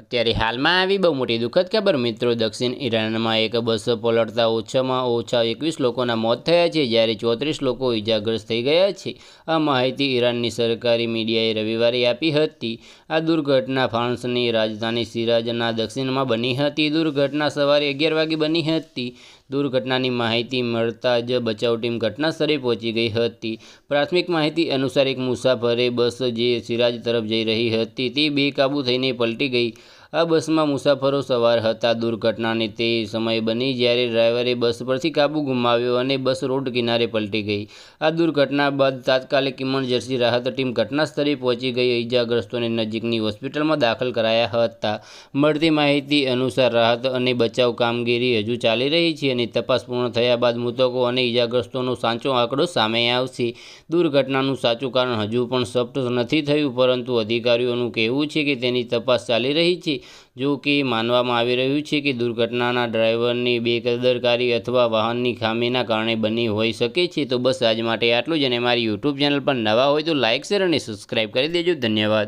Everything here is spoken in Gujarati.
અત્યારે હાલમાં આવી બહુ મોટી દુઃખદ ખબર મિત્રો, દક્ષિણ ઈરાનમાં એક બસ પલટતા ઓછામાં ઓછા 21 લોકોના મોત થયા છે, જ્યારે 34 લોકો ઇજાગ્રસ્ત થઈ ગયા છે. આ માહિતી ઈરાનની સરકારી મીડિયાએ રવિવારે આપી હતી. આ દુર્ઘટના ફ્રાન્સની રાજધાની શિરાઝના દક્ષિણમાં બની હતી. દુર્ઘટના સવારે 11 વાગે બની હતી. દુર્ઘટનાની માહિતી મળતા જ બચાવ ટીમ ઘટના સ્થળે પહોંચી ગઈ હતી. પ્રાથમિક માહિતી અનુસાર એક મુસાફરે બસ જે શિરાઝ તરફ જઈ રહી હતી તે બેકાબૂ થઈને પલટી ગઈ. આ બસમાં મુસાફરો સવાર હતા. દુર્ઘટનાને તે સમયે બની જ્યારે ડ્રાઈવરે બસ પરથી કાબુ ગુમાવ્યો અને બસ રોડ કિનારે પલટી ગઈ. આ દુર્ઘટના બાદ તાત્કાલિક ઇમરજન્સી રાહત ટીમ ઘટના સ્થળે પહોંચી ગઈ. ઇજાગ્રસ્તોને નજીકની હોસ્પિટલમાં દાખલ કરાયા હતા. મળતી માહિતી અનુસાર રાહત અને બચાવ કામગીરી હજુ ચાલી રહી છે અને તપાસ પૂર્ણ થયા બાદ મૃતકો અને ઇજાગ્રસ્તોનો સાચો આંકડો સામે આવશે. દુર્ઘટનાનું સાચું કારણ હજુ પણ સ્પષ્ટ નથી થયું, પરંતુ અધિકારીઓનું કહેવું છે કે તેની તપાસ ચાલી રહી છે. જો કે માનવામાં આવી રહ્યું છે કે દુર્ઘટનાના ડ્રાઈવરની બેદરકારી અથવા વાહનની ખામીના કારણે બની હોઈ શકે છે. તો બસ આજ માટે આટલું જ, અને મારી યુટ્યુબ ચેનલ પર નવા હોય તો લાઇક, શેર અને સબસ્ક્રાઈબ કરી દેજો. ધન્યવાદ.